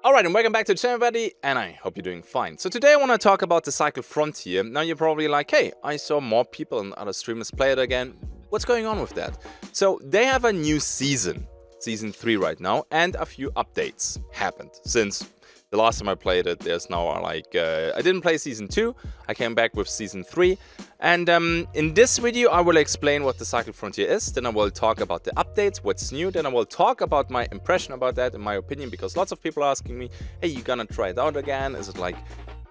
Alright, and welcome back to the channel, everybody, and I hope you're doing fine. So today I want to talk about the Cycle Frontier. Now you're probably like, hey, I saw more people and other streamers play it again. What's going on with that? So they have a new season, Season 3 right now, and a few updates happened since the last time I played it. There's now like, I didn't play Season 2, I came back with Season 3. And in this video I will explain what the Cycle Frontier is, then I will talk about the updates, what's new, then I will talk about my impression about that and my opinion, because lots of people are asking me, hey, you gonna try it out again? Is it like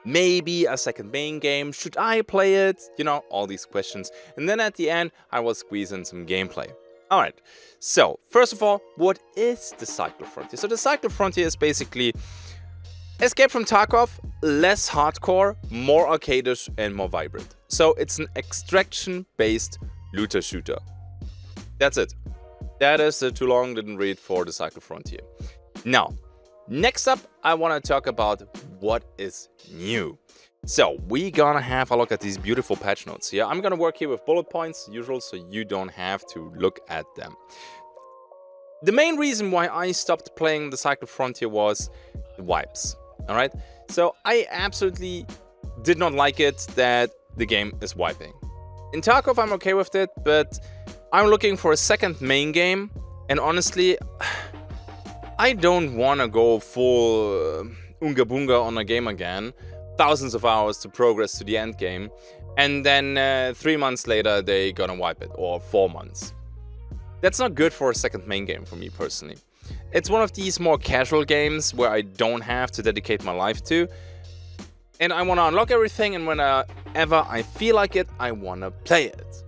maybe a second main game? Should I play it? You know, all these questions. And then at the end I will squeeze in some gameplay. Alright, so first of all, what is the Cycle Frontier? So the Cycle Frontier is basically Escape from Tarkov, less hardcore, more arcadish and more vibrant. So it's an extraction-based looter shooter. That's it. That is too long, didn't read for the Cycle Frontier. Now, next up, I want to talk about what is new. So we're gonna have a look at these beautiful patch notes here. I'm gonna work here with bullet points, usual, so you don't have to look at them. The main reason why I stopped playing the Cycle Frontier was the wipes. Alright, so I absolutely did not like it that the game is wiping. In Tarkov I'm okay with it, but I'm looking for a second main game, and honestly, I don't want to go full Unga Bunga on a game again, thousands of hours to progress to the end game, and then 3 months later they gonna wipe it, or 4 months. That's not good for a second main game for me personally. It's one of these more casual games where I don't have to dedicate my life to. And I want to unlock everything, and whenever I feel like it, I want to play it.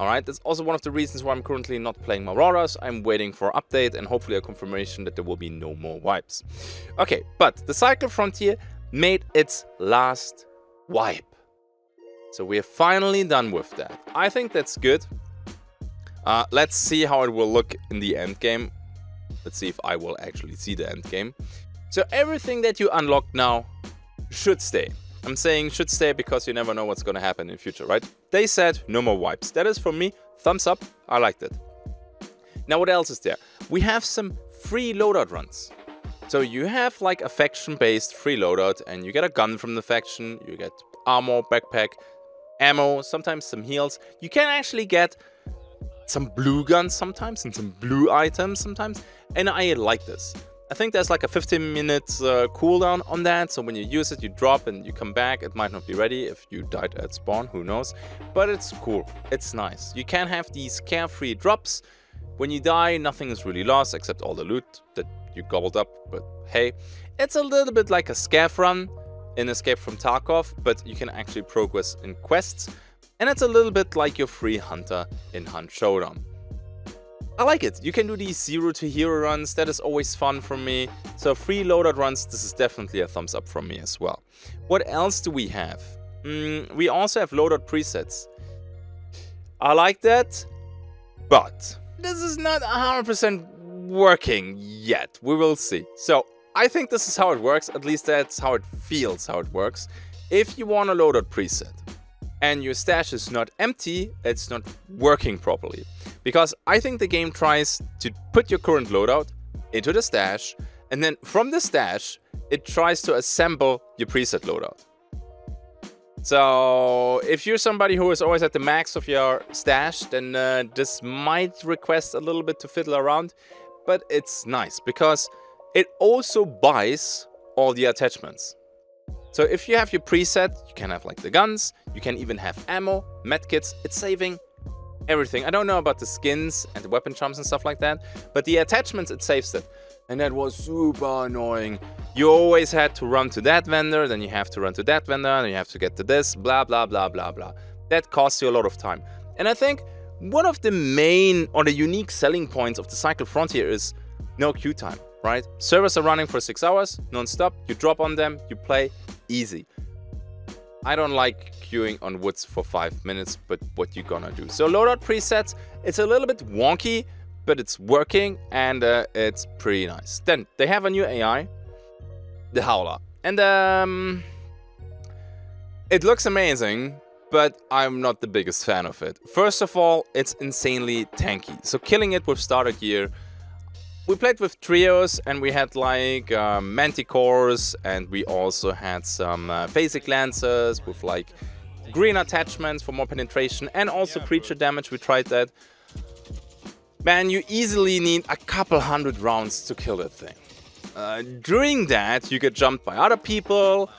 Alright, that's also one of the reasons why I'm currently not playing Marauders. I'm waiting for an update and hopefully a confirmation that there will be no more wipes. Okay, but the Cycle Frontier made its last wipe. So we're finally done with that. I think that's good. Let's see how it will look in the end game. Let's see if I will actually see the end game. So everything that you unlock now should stay. I'm saying should stay because you never know what's going to happen in the future, right? They said no more wipes. That is for me, thumbs up. I liked it. Now what else is there? We have some free loadout runs. So you have like a faction-based free loadout, and you get a gun from the faction, you get armor, backpack, ammo, sometimes some heals. You can actually get some blue guns sometimes and some blue items sometimes, and I like this. I think there's like a 15 minutes cooldown on that, so when you use it you drop and you come back. It might not be ready if you died at spawn, who knows, but it's cool, it's nice. You can have these carefree drops. When you die, nothing is really lost except all the loot that you gobbled up, but hey, it's a little bit like a scav run in Escape from Tarkov, but you can actually progress in quests. And it's a little bit like your free hunter in Hunt Showdown. I like it. You can do these 0 to hero runs. That is always fun for me. So free loadout runs, this is definitely a thumbs up from me as well. What else do we have? We also have loadout presets. I like that, but this is not 100% working yet. We will see. So I think this is how it works. At least that's how it feels, how it works. If you want a loadout preset and your stash is not empty, it's not working properly. Because I think the game tries to put your current loadout into the stash, and then from the stash, it tries to assemble your preset loadout. So if you're somebody who is always at the max of your stash, then this might request a little bit to fiddle around, but it's nice because it also buys all the attachments. So if you have your preset, you can have like the guns, you can even have ammo, medkits, it's saving everything. I don't know about the skins and the weapon charms and stuff like that, but the attachments, it saves it. And that was super annoying. You always had to run to that vendor, then you have to run to that vendor, then you have to get to this, blah, blah, blah, blah, blah. That costs you a lot of time. And I think one of the main or the unique selling points of the Cycle Frontier is no queue time, right? Servers are running for 6 hours, non-stop. You drop on them, you play, easy. I don't like queuing on woods for 5 minutes, but what you gonna do? So loadout presets, it's a little bit wonky, but it's working, and it's pretty nice. Then they have a new AI, the Howler, and it looks amazing, but I'm not the biggest fan of it. First of all, it's insanely tanky, so killing it with starter gear we played with trios, and we had like manticores, and we also had some phasic lancers with like green attachments for more penetration, and also creature damage. We tried that. Man, you easily need a couple hundred rounds to kill that thing. During that, you get jumped by other people,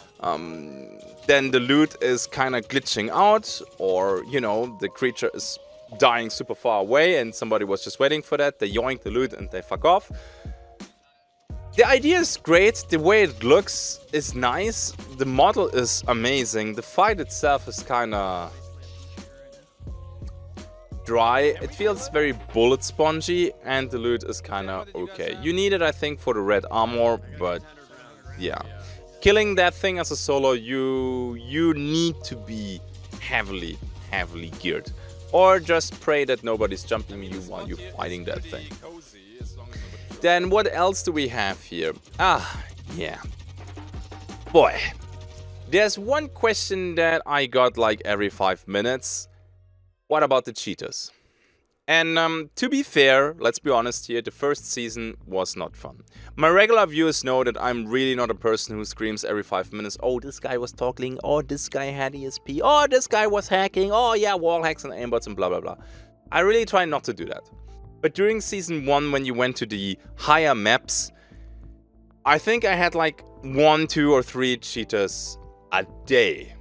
then the loot is kind of glitching out, or, you know, the creature is dying super far away and somebody was just waiting for that. They yoink the loot and they fuck off. The idea is great, the way it looks is nice, the model is amazing, the fight itself is kind of dry, it feels very bullet spongy, and the loot is kind of okay. You need it, I think, for the red armor, but yeah. Killing that thing as a solo, you need to be heavily geared. Or just pray that nobody's jumping you while you're fighting that thing. Then what else do we have here? Yeah. Boy. There's one question that I got like every 5 minutes. What about the cheaters? And to be fair, let's be honest here, the first season was not fun. My regular viewers know that I'm really not a person who screams every 5 minutes, oh, this guy was toggling, oh, this guy had ESP, oh, this guy was hacking, oh yeah, wall hacks and aimbots and blah blah blah. I really try not to do that. But during season 1, when you went to the higher maps, I think I had like 1, 2 or 3 cheaters a day.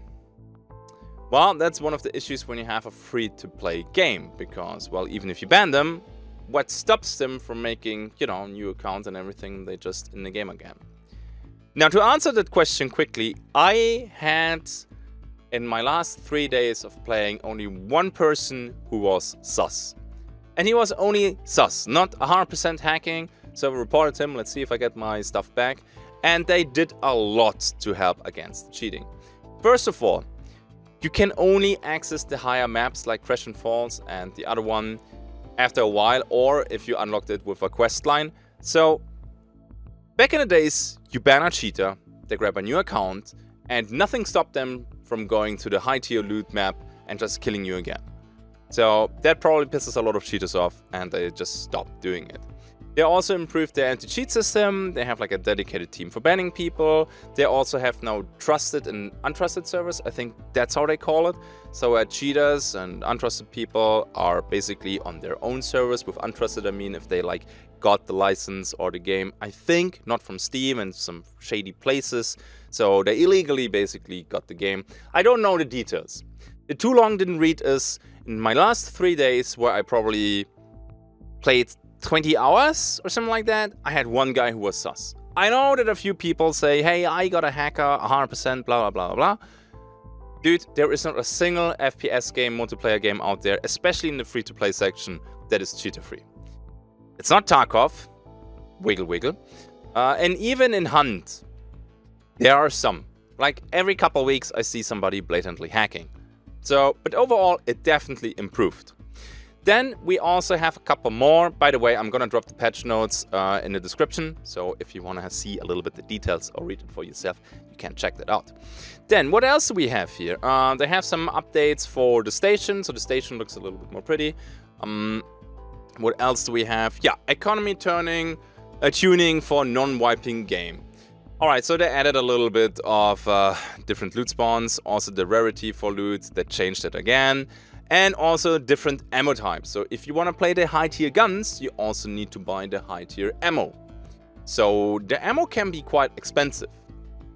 Well, that's one of the issues when you have a free-to-play game, because, well, even if you ban them, what stops them from making, you know, new accounts and everything, they just in the game again. Now, to answer that question quickly, I had, in my last 3 days of playing, only one person who was sus. And he was only sus, not 100% hacking, so I reported him, let's see if I get my stuff back. And they did a lot to help against cheating. First of all, you can only access the higher maps like Crash and Falls and the other one after a while, or if you unlocked it with a quest line. So back in the days, you ban a cheater, they grab a new account, and nothing stopped them from going to the high tier loot map and just killing you again. So that probably pisses a lot of cheaters off, and they just stopped doing it. They also improved their anti-cheat system. They have like a dedicated team for banning people. They also have now trusted and untrusted servers. I think that's how they call it. So cheaters and untrusted people are basically on their own servers. With untrusted, I mean if they like got the license or the game, I think, not from Steam and some shady places. So they illegally basically got the game. I don't know the details. The too long didn't read is in my last 3 days, where I probably played 20 hours or something like that, I had one guy who was sus. I know that a few people say, hey, I got a hacker, 100%, blah, blah, blah, blah. Dude, there is not a single FPS game, multiplayer game out there, especially in the free-to-play section, that is cheater-free. It's not Tarkov, wiggle wiggle. And even in Hunt, there are some. Like every couple weeks, I see somebody blatantly hacking. So, but overall, it definitely improved. Then we also have a couple more. By the way, I'm gonna drop the patch notes in the description. So if you wanna see a little bit the details or read it for yourself, you can check that out. Then what else do we have here? They have some updates for the station. So the station looks a little bit more pretty. What else do we have? Yeah, economy tuning for non-wiping game. Alright, so they added a little bit of different loot spawns. Also the rarity for loot, they changed it again. And also different ammo types. So if you want to play the high tier guns, you also need to buy the high tier ammo. So the ammo can be quite expensive.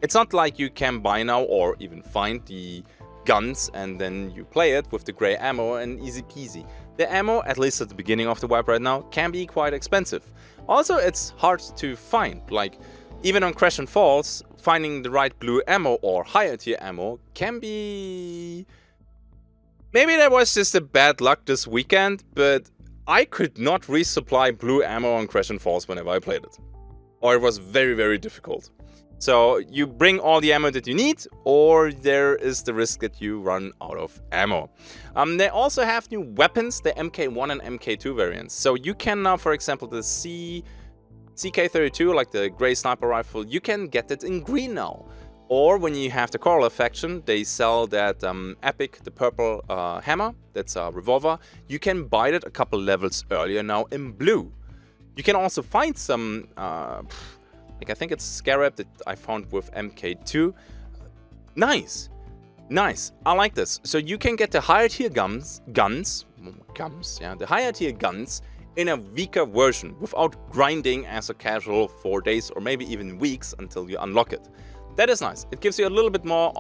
It's not like you can buy now or even find the guns and then you play it with the grey ammo and easy peasy. The ammo, at least at the beginning of the wipe right now, can be quite expensive. Also, it's hard to find. Like, even on Crash and Falls, finding the right blue ammo or higher tier ammo can be... Maybe that was just a bad luck this weekend, but I could not resupply blue ammo on Crash and Falls whenever I played it. Or it was very, very difficult. So you bring all the ammo that you need, or there is the risk that you run out of ammo. They also have new weapons, the MK1 and MK2 variants. So you can now, for example, the CK32, like the grey sniper rifle, you can get it in green now. Or when you have the Coral faction, they sell that Epic, the purple hammer, that's a revolver. You can buy it a couple levels earlier now in blue. You can also find some, like I think it's Scarab that I found with MK2. Nice. Nice. I like this. So you can get the higher tier guns, yeah, the higher tier guns in a weaker version without grinding as a casual for days or maybe even weeks until you unlock it. That is nice. It gives you a little bit more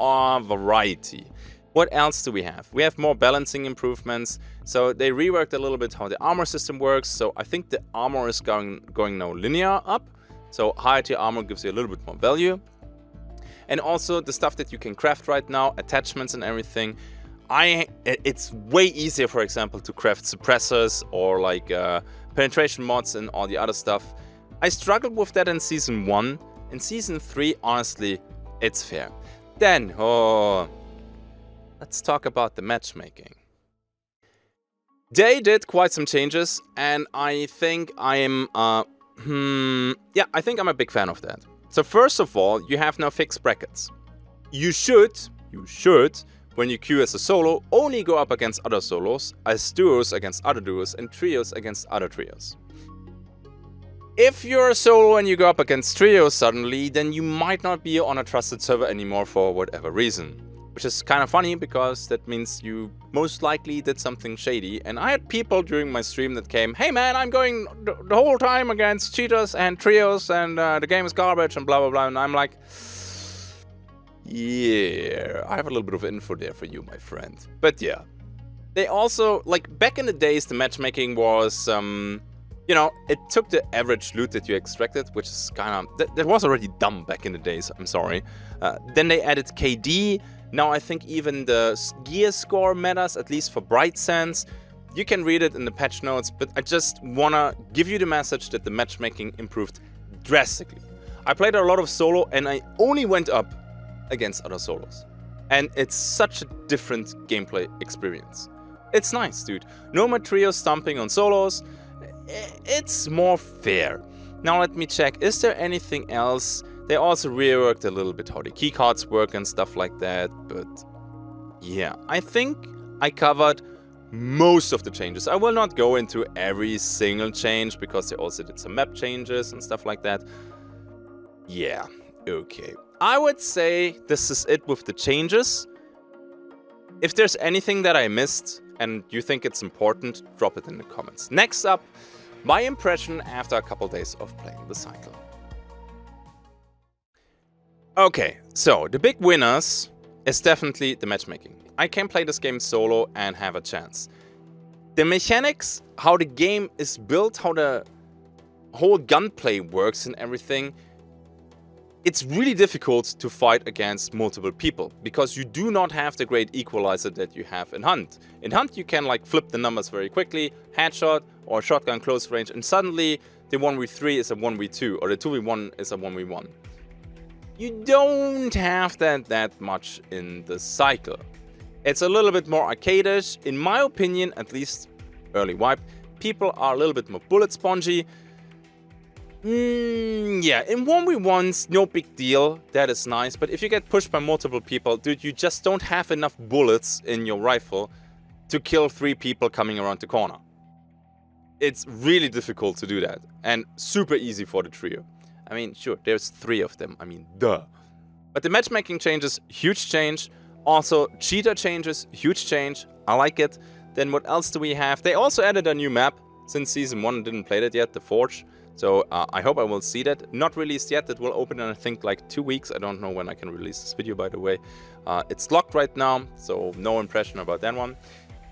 variety. What else do we have? We have more balancing improvements. So they reworked a little bit how the armor system works. So I think the armor is going now linear up. So higher tier armor gives you a little bit more value. And also the stuff that you can craft right now, attachments and everything. It's way easier, for example, to craft suppressors or like penetration mods and all the other stuff. I struggled with that in Season 1. In Season 3, honestly, it's fair. Then, let's talk about the matchmaking. They did quite some changes, and I think I'm a big fan of that. So first of all, you have now fixed brackets. You should, when you queue as a solo, only go up against other solos, as duos against other duos, and trios against other trios. If you're a solo and you go up against trios suddenly, then you might not be on a trusted server anymore for whatever reason. Which is kind of funny, because that means you most likely did something shady. And I had people during my stream that came, hey man, I'm going the whole time against cheaters and trios and the game is garbage and blah blah blah. And I'm like, yeah, I have a little bit of info there for you, my friend. But yeah, they also, like back in the days, the matchmaking was, you know, it took the average loot that you extracted, which is kind of, that was already dumb back in the days, I'm sorry. Then they added KD. Now I think even the gear score matters, at least for Bright Sands. You can read it in the patch notes, but I just wanna give you the message that the matchmaking improved drastically. I played a lot of solo and I only went up against other solos. And it's such a different gameplay experience. It's nice, dude. No more trio stomping on solos. It's more fair. Now let me check, is there anything else? They also reworked a little bit how the keycards work and stuff like that, but yeah, I think I covered most of the changes. I will not go into every single change because they also did some map changes and stuff like that. Yeah, okay. I would say this is it with the changes. If there's anything that I missed and you think it's important, drop it in the comments. Next up, my impression after a couple days of playing the cycle. Okay, so the big winners is definitely the matchmaking. I can play this game solo and have a chance. The mechanics, how the game is built, how the whole gunplay works and everything, it's really difficult to fight against multiple people because you do not have the great equalizer that you have in Hunt. In Hunt you can like flip the numbers very quickly, headshot or shotgun close range, and suddenly the 1v3 is a 1v2 or the 2v1 is a 1v1. You don't have that much in the cycle. It's a little bit more arcadish. In my opinion, at least early wipe, people are a little bit more bullet spongy. Yeah, in 1v1s, no big deal. That is nice. But if you get pushed by multiple people, dude, you just don't have enough bullets in your rifle to kill 3 people coming around the corner. It's really difficult to do that. And super easy for the trio. I mean, sure, there's 3 of them. I mean, duh. But the matchmaking changes, huge change. Also, cheater changes, huge change. I like it. Then what else do we have? They also added a new map since Season 1. I didn't play that yet, the Forge. So I hope I will see that. Not released yet. It will open in, I think, like 2 weeks. I don't know when I can release this video, by the way. It's locked right now, so no impression about that one.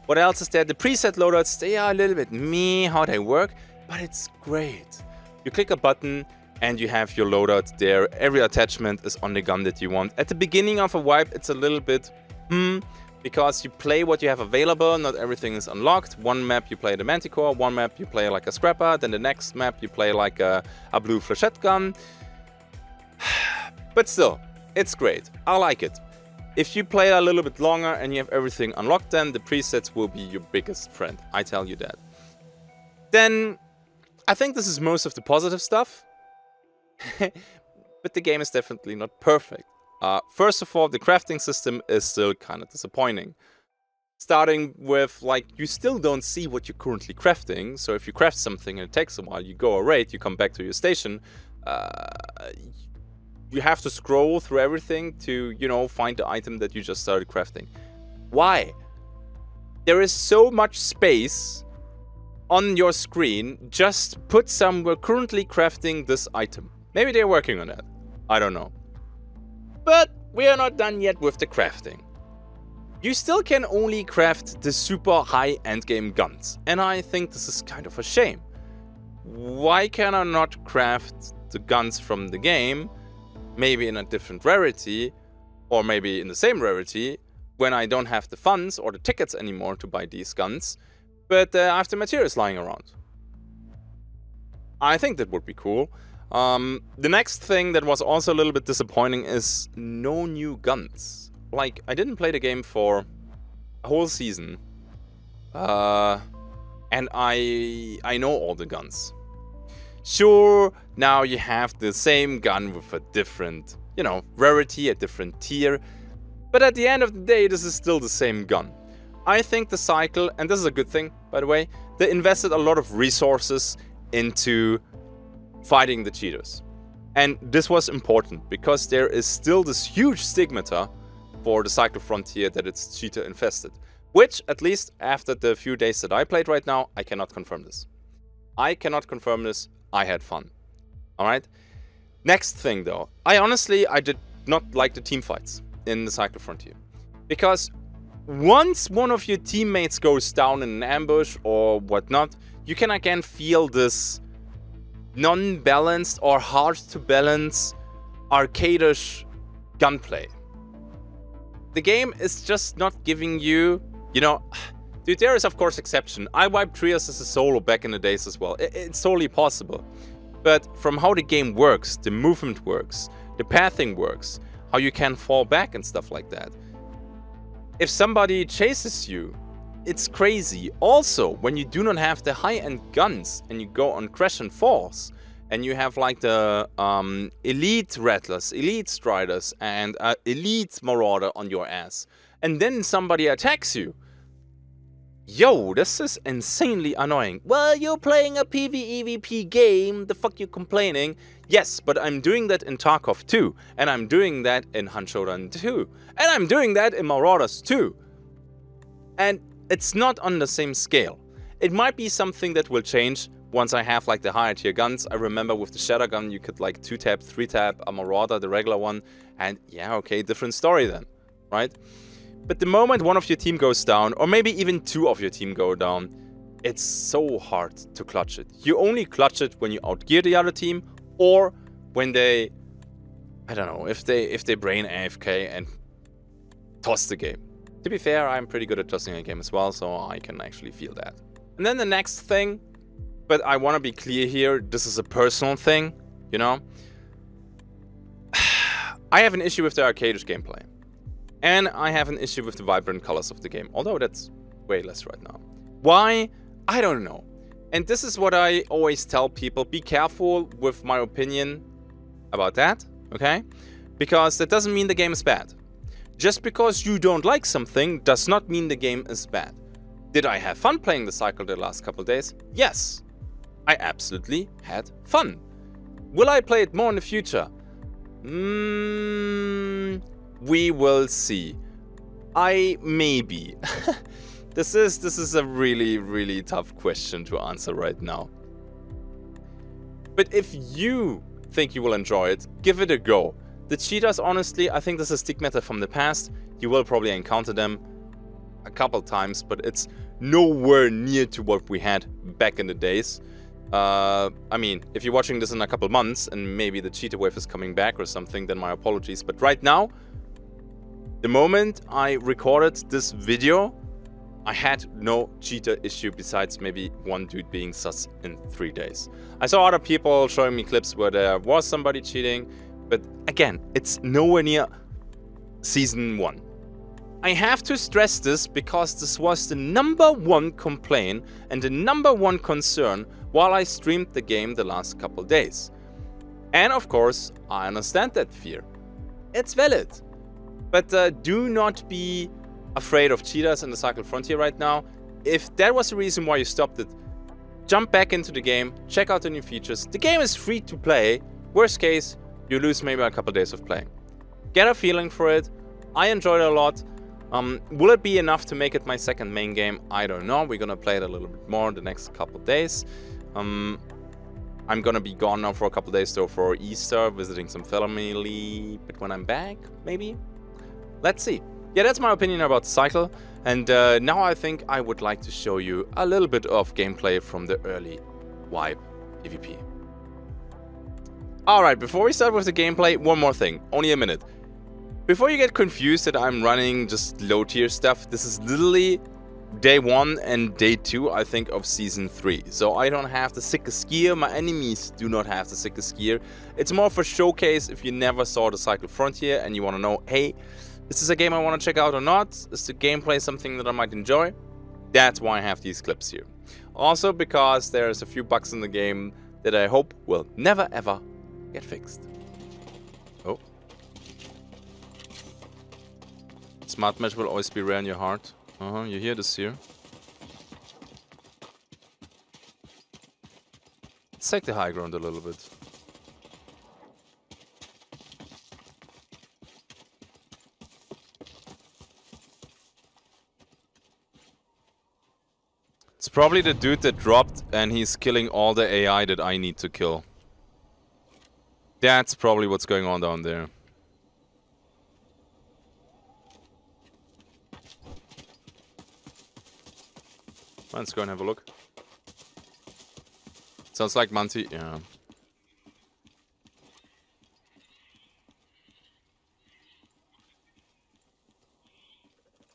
What else is there? The preset loadouts, they are a little bit meh how they work, but it's great. You click a button and you have your loadout there. Every attachment is on the gun that you want. At the beginning of a wipe, it's a little bit because you play what you have available. Not everything is unlocked. One map you play the Manticore, one map you play like a Scrapper, then the next map you play like a blue flechette gun. But still, it's great. I like it. If you play a little bit longer and you have everything unlocked, then the presets will be your biggest friend. I tell you that. Then, I think this is most of the positive stuff. But the game is definitely not perfect. First of all, the crafting system is still kind of disappointing. Starting with, like, you still don't see what you're currently crafting. So if you craft something and it takes a while, you go a raid, you come back to your station, you have to scroll through everything to, you know, find the item that you just started crafting. Why? There is so much space on your screen. Just put we're currently crafting this item. Maybe they're working on that. I don't know. But we are not done yet with the crafting. You still can only craft the super high endgame guns. And I think this is kind of a shame. Why can I not craft the guns from the game, maybe in a different rarity, or maybe in the same rarity, when I don't have the funds or the tickets anymore to buy these guns, but I have the materials lying around? I think that would be cool. The next thing that was also a little bit disappointing is no new guns. Like, I didn't play the game for a whole season, and I know all the guns. Sure, now you have the same gun with a different, you know, rarity, a different tier, but at the end of the day, this is still the same gun. I think the cycle, and this is a good thing, by the way, they invested a lot of resources into fighting the cheaters. And this was important, because there is still this huge stigmata for the Cycle Frontier that it's cheater infested. Which, at least after the few days that I played right now, I cannot confirm this. I cannot confirm this. I had fun. Alright? Next thing though. I did not like the team fights in the Cycle Frontier. Because once one of your teammates goes down in an ambush or whatnot, you can again feel this non-balanced or hard to balance arcade-ish gunplay. The game is just not giving you, you know, dude, there is of course exception. I wiped Trias as a solo back in the days as well. It's totally possible. But from how the game works, the movement works, the pathing works, how you can fall back and stuff like that. If somebody chases you, it's crazy. Also, when you do not have the high-end guns and you go on Crash and Falls, and you have like the elite rattlers, elite striders, and elite marauder on your ass, and then somebody attacks you. Yo, this is insanely annoying. Well, you're playing a PvEvP game, the fuck you complaining? Yes, but I'm doing that in Tarkov 2, and I'm doing that in Showdown 2, and I'm doing that in Marauders 2. And it's not on the same scale. It might be something that will change once I have like the higher tier guns. I remember with the Shatter Gun you could like 2-tap, 3-tap a Marauder, the regular one, and yeah, okay, different story then, right? But the moment one of your team goes down, or maybe even two of your team go down, it's so hard to clutch it. You only clutch it when you outgear the other team, or when they, I don't know, if they brain AFK and toss the game. To be fair, I'm pretty good at tossing a game as well, so I can actually feel that. And then the next thing, but I want to be clear here, this is a personal thing, you know? I have an issue with the arcade-ish gameplay. And I have an issue with the vibrant colors of the game, although that's way less right now. Why? I don't know. And this is what I always tell people, be careful with my opinion about that, okay? Because that doesn't mean the game is bad. Just because you don't like something does not mean the game is bad. Did I have fun playing the cycle the last couple days? Yes. I absolutely had fun. Will I play it more in the future? We will see. Maybe. This is a really, really tough question to answer right now. But if you think you will enjoy it, give it a go. The cheaters, honestly, I think this is stigmata from the past. You will probably encounter them a couple times, but it's nowhere near to what we had back in the days. I mean, if you're watching this in a couple months and maybe the cheater wave is coming back or something, then my apologies. But right now, the moment I recorded this video, I had no cheater issue besides maybe one dude being sus in 3 days. I saw other people showing me clips where there was somebody cheating, but again, it's nowhere near Season 1. I have to stress this because this was the #1 complaint and the #1 concern while I streamed the game the last couple days. And of course, I understand that fear. It's valid. But do not be afraid of cheaters in the Cycle Frontier right now. If that was the reason why you stopped it, jump back into the game, check out the new features. The game is free to play. Worst case, you lose maybe a couple days of playing. Get a feeling for it. I enjoyed it a lot. Will it be enough to make it my second main game? I don't know. We're gonna play it a little bit more in the next couple days. I'm gonna be gone now for a couple days though for Easter, visiting some family, but when I'm back, maybe? Let's see. Yeah, that's my opinion about the cycle. And now I think I would like to show you a little bit of gameplay from the early wipe PvP. Alright, before we start with the gameplay, one more thing. Only a minute. Before you get confused that I'm running just low tier stuff, this is literally day 1 and day 2, I think, of season 3. So I don't have the sickest gear, my enemies do not have the sickest gear. It's more for showcase if you never saw the Cycle Frontier and you want to know, hey, is this a game I want to check out or not? Is the gameplay something that I might enjoy? That's why I have these clips here. Also because there's a few bugs in the game that I hope will never ever get fixed. Oh. Smart match will always be rare in your heart. You hear this here. Let's take the high ground a little bit. It's probably the dude that dropped and he's killing all the AI that I need to kill. That's probably what's going on down there. Let's go and have a look. Sounds like Monty, yeah.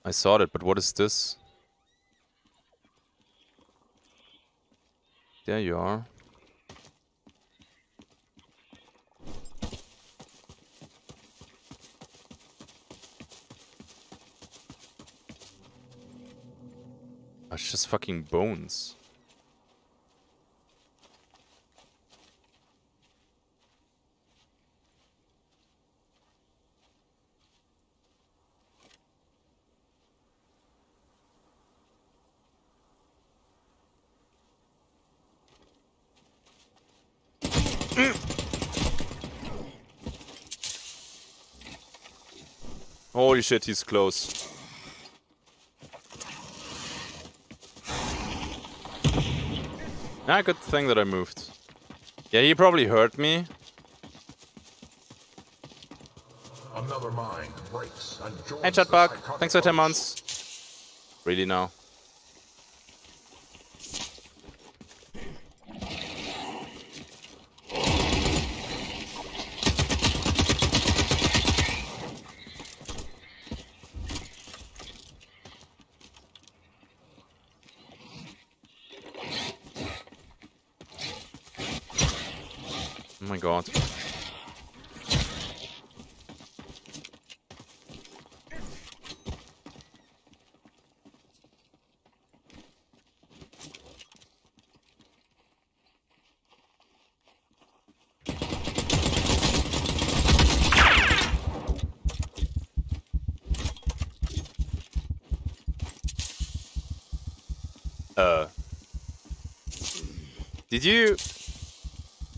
I saw it, but what is this? There you are. It's just fucking bones. Holy shit, he's close. Ah, good thing that I moved. Yeah, he probably hurt me. Another mind breaks and joins. Hey, Chatbug. Thanks for 10 months. Really now? Oh my god.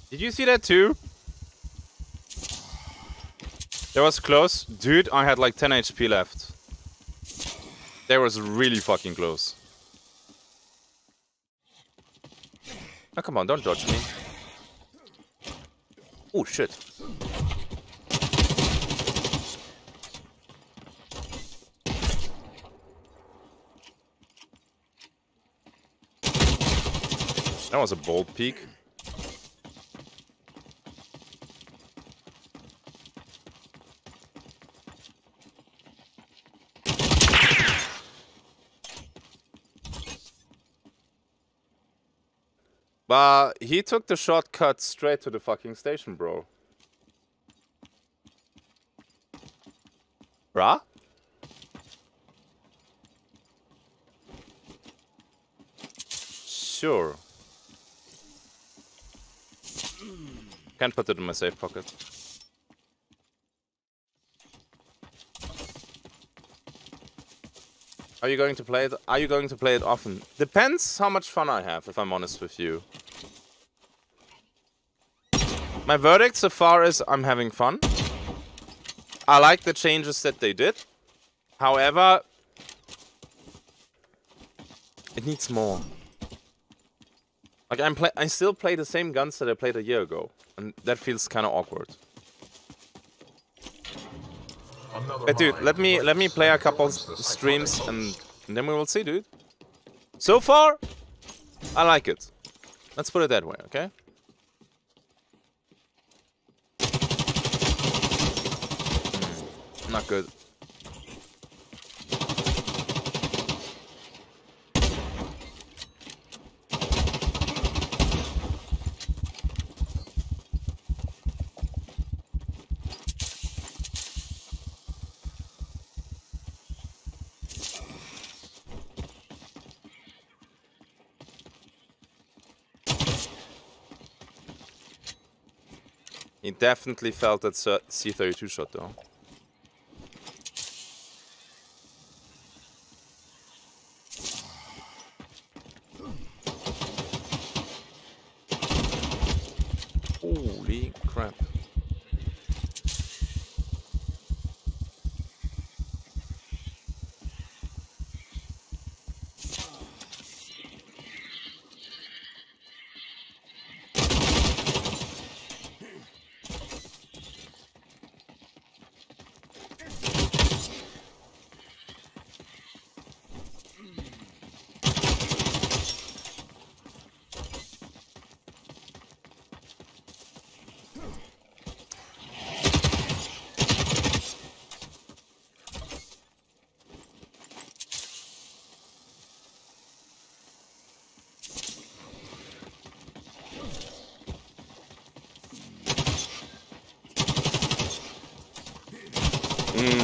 Did you see that too? That was close. Dude, I had like 10 HP left. That was really fucking close. Oh, come on, don't dodge me. Oh, shit. That was a bold peek. But he took the shortcut straight to the fucking station, bro. Bruh? Sure. Can't put it in my safe pocket. Are you going to play it? Are you going to play it often? Depends how much fun I have, if I'm honest with you. My verdict so far is I'm having fun. I like the changes that they did. However, it needs more. Like I still play the same guns that I played a year ago, and that feels kind of awkward. But dude, let me play a couple streams and then we will see, dude. So far, I like it. Let's put it that way, okay? Not good. He definitely felt that C32 shot though. Holy crap.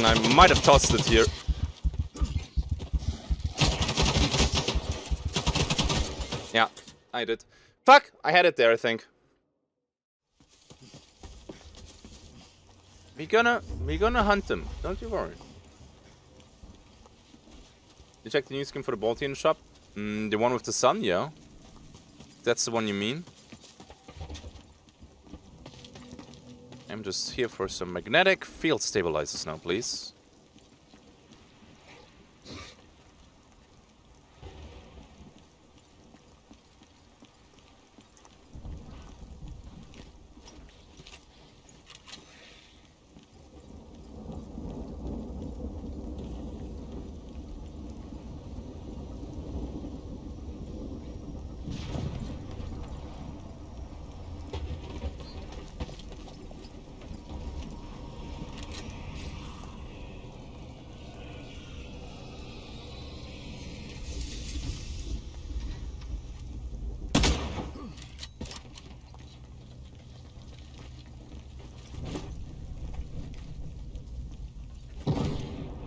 I might have tossed it here. Yeah, I did. Fuck! I had it there, I think. We're gonna hunt them. Don't you worry. You checked the new skin for the Balti in the shop? The one with the sun, yeah. That's the one you mean. I'm just here for some magnetic field stabilizers now, please.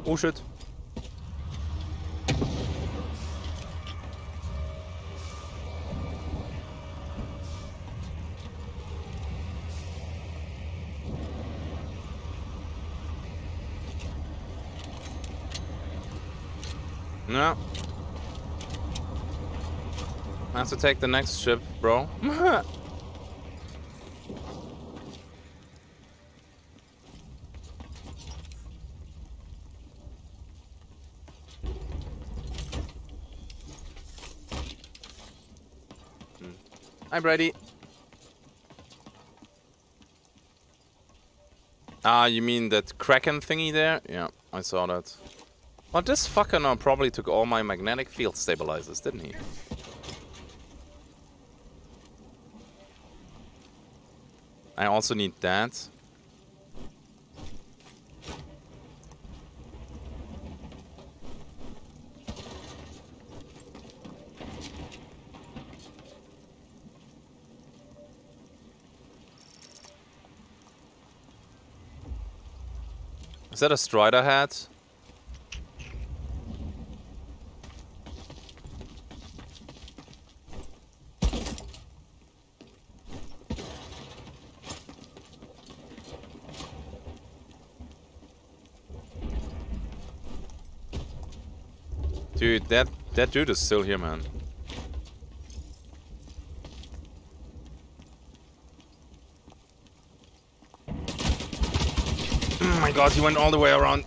Oh shit. No. I have to take the next ship, bro. I'm ready. Ah, you mean that Kraken thingy there? Yeah, I saw that. Well, this fucker now probably took all my magnetic field stabilizers, didn't he? I also need that. Is that a Strider hat? Dude, that dude is still here, man. Oh my god, he went all the way around.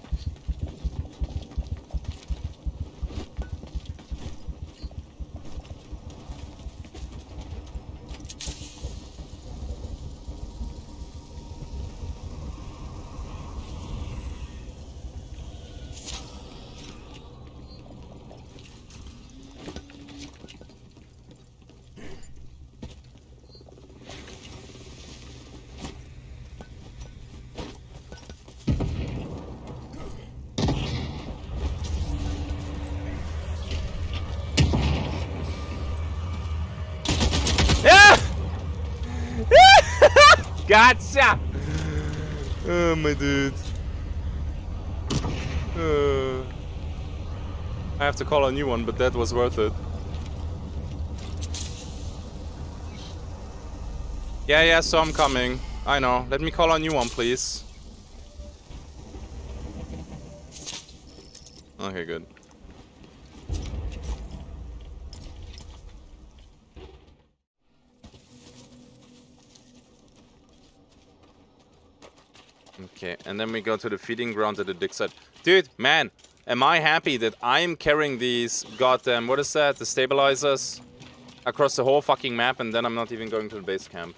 Gotcha! Oh, my dude. I have to call a new one, but that was worth it. Yeah, so I'm coming. I know. Let me call a new one, please. Okay, good. Okay, and then we go to the feeding ground at the dig site. Dude, man, am I happy that I'm carrying these goddamn, what is that, the stabilizers across the whole fucking map, and then I'm not even going to the base camp.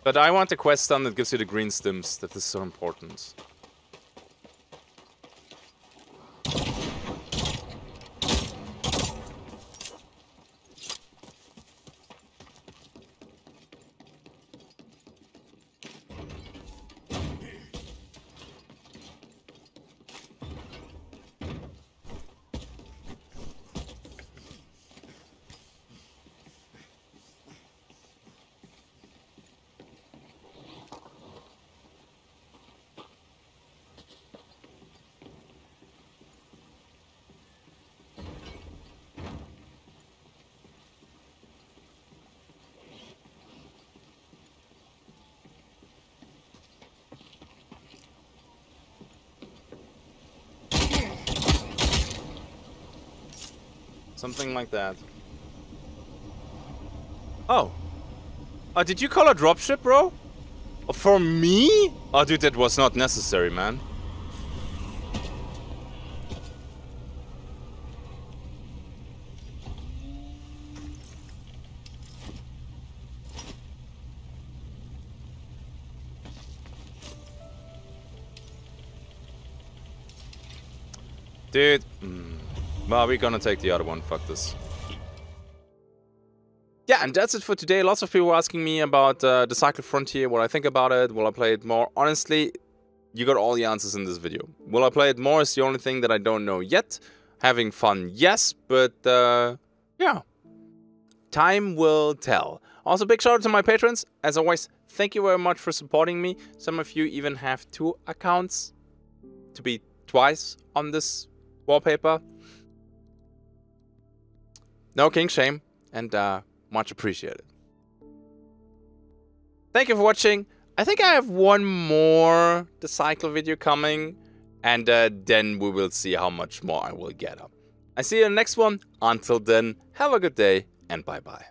But I want the quest done that gives you the green stims. That is so important. Something like that. Oh. Did you call a dropship, bro? For me? Oh, dude, that was not necessary, man. Dude. Well, we're gonna take the other one. Fuck this. Yeah, and that's it for today. Lots of people were asking me about the Cycle Frontier, what I think about it. Will I play it more? Honestly, you got all the answers in this video. Will I play it more is the only thing that I don't know yet. Having fun, yes, but yeah. Time will tell. Also, big shout out to my patrons. As always, thank you very much for supporting me. Some of you even have 2 accounts to be twice on this wallpaper. No king shame, and much appreciated. Thank you for watching. I think I have one more the cycle video coming, and then we will see how much more I will get up. I see you in the next one. Until then, have a good day, and bye-bye.